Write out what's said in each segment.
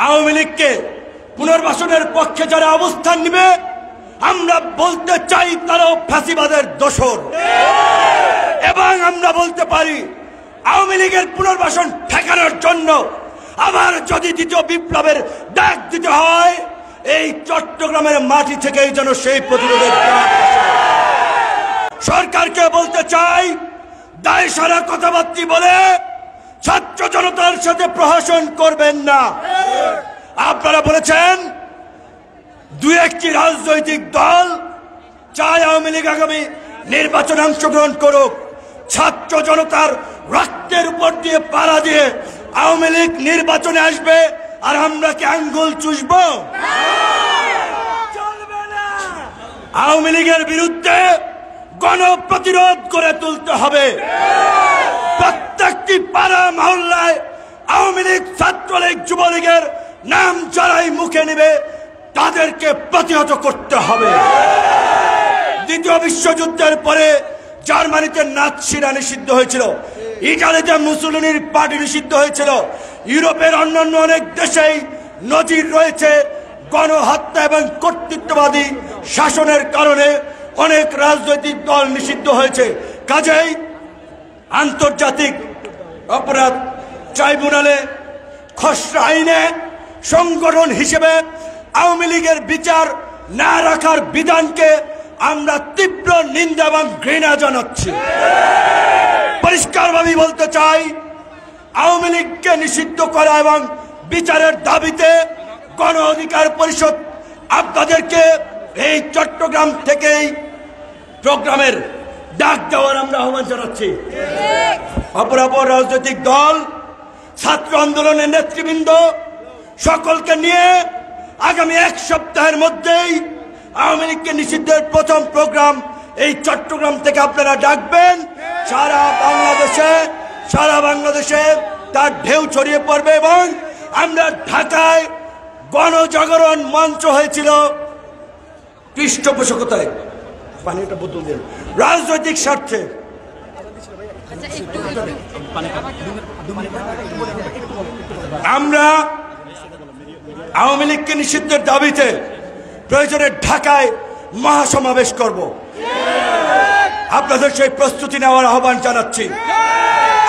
আওয়ামী লীগকে পুনর্বাসনের পক্ষে যারা অবস্থান নেবে আমরা বলতে চাই তারাও ফ্যাসিবাদের দোসর। এবং আমরা বলতে পারি আওয়ামী লীগের পুনর্বাসন ঠেকানোর জন্য আবার যদি দ্বিতীয় বিপ্লবের ডাক দিতে হয় এই চট্টগ্রামের মাটি থেকেই যেন সেই প্রতিরোধের ডাক আসে। সরকারকে বলতে চাই দায় সারা কথাবার্তা বলে ছাত্র জনতার সাথে প্রহসন করবেন না। আপনারা বলেছেন দুই একটি রাজনৈতিক দল চায় আওয়ামী লীগ আগামী নির্বাচনে অংশগ্রহণ করুক। ছাত্র জনতার রক্তের উপর দিয়ে পাড়া দিয়ে আওয়ামী লীগ নির্বাচনে আসবে আর আমরা কি আঙ্গুল চুষব? আওয়ামী লীগের বিরুদ্ধে গণপ্রতিরোধ গড়ে তুলতে হবে। প্রত্যেকটি পাড়া মহল্লায় আওয়ামী লীগ, ছাত্রলীগ, যুবলীগের নাম যারাই মুখে নেবে তাদেরকে প্রতিহত করতে হবে। দ্বিতীয় বিশ্বযুদ্ধের পরে জার্মানিতে নাৎসিরা নিষিদ্ধ হয়েছিল, ইটালিতে মুসোলিনির পার্টি নিষিদ্ধ হয়েছিল, ইউরোপের অন্যান্য অনেক দেশেই নজির রয়েছে গণহত্যা এবং কর্তৃত্ববাদী শাসনের কারণে অনেক রাজনৈতিক দল নিষিদ্ধ হয়েছে। কাজেই আন্তর্জাতিক অপরাধ ট্রাইব্যুনালে খসড়া আইনে সংগঠন হিসেবে আওয়ামী লীগের বিচার না রাখার বিধানকে আমরা তীব্র নিন্দা এবং ঘৃণা জানাচ্ছি। পরিষ্কারভাবে বলতে চাই আওয়ামী লীগকে নিষিদ্ধ করা এবং বিচারের দাবিতে গণ অধিকার পরিষদ আপনাদেরকে এই চট্টগ্রাম থেকেই প্রোগ্রামের ডাক দেওয়ার আমরা আহ্বান জানাচ্ছি। অপরাপর রাজনৈতিক দল, ছাত্র আন্দোলনের নেতৃবৃন্দ সকলকে নিয়ে আগামী এক সপ্তাহের মধ্যেই আওয়ামী লীগকে নিষিদ্ধের প্রথম প্রোগ্রাম এই চট্টগ্রাম থেকে আপনারা ডাকবেন। সারা বাংলাদেশে তার ঢেউ ছড়িয়ে পড়বে এবং আমরা ঢাকায় গণজাগরণ মঞ্চ হয়েছিল পৃষ্ঠপোষকতায় পানিটা বোতল দেন রাজনৈতিক স্বার্থে। আমরা আওয়ামী লীগকে নিষিদ্ধের দাবিতে প্রয়োজনে ঢাকায় মহাসমাবেশ করব। আপনাদের সেই প্রস্তুতি নেওয়ার আহ্বান জানাচ্ছি।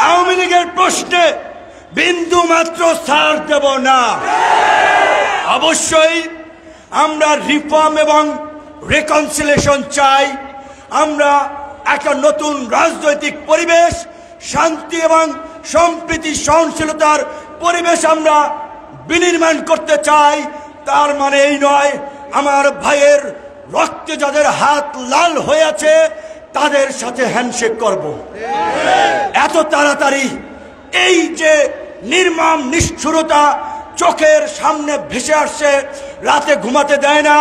আওয়ামী লীগের প্রশ্নে বিন্দু মাত্র ছাড় দেব না। অবশ্যই আমরা রিফর্ম এবং রিকনসিলিয়েশন চাই। আমরা একটা নতুন রাজনৈতিক পরিবেশ, শান্তি এবং সম্প্রীতি সহনশীলতার পরিবেশ আমরা বিনির্মাণ করতে চাই। তার মানে এই নয় আমার ভাইয়ের রক্তে যাদের হাত লাল হয়ে আছে তাদের সাথে হ্যান্ডশেক করব। এত তাড়াতাড়ি এই যে নির্মম নিষ্ঠুরতা চোখের সামনে ভেসে আসছে, রাতে ঘুমাতে দেয় না,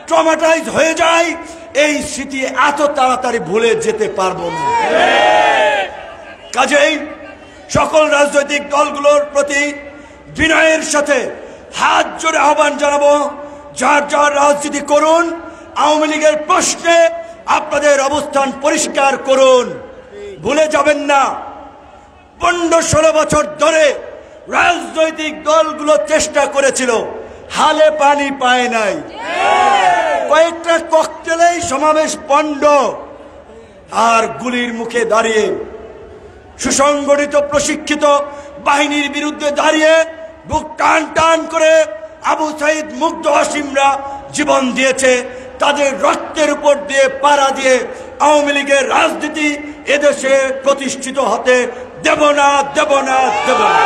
ট্রমাটাইজ হয়ে যায়, এই স্মৃতি এত তাড়াতাড়ি ভুলে যেতে পারবো না। কাজেই সকল রাজনৈতিক দলগুলোর প্রতি বিনয়ের সাথে হাত জোড়ে আহ্বান জানাবো, যার যার রাজনীতি করুন, আওয়ামী লীগের প্রশ্নে আপনাদের অবস্থান পরিষ্কার করুন। ভুলে যাবেন না 15-16 বছর ধরে রাজনৈতিক দলগুলো চেষ্টা করেছিল, হালে পানি পায় নাই। কয়েকটা ককটেলেই সমাবেশ পণ্ড আর গুলির মুখে দাঁড়িয়ে সুসংগঠিত প্রশিক্ষিত বাহিনীর বিরুদ্ধে দাঁড়িয়ে বুক টান টান করে আবু সাইদ, মুগ্ধ, আসিমরা জীবন দিয়েছে। তাদের রক্তের উপর দিয়ে পাড়া দিয়ে আওয়ামী লীগের রাজনীতি এদেশে প্রতিষ্ঠিত হতে দেব না, দেব না, দেব না।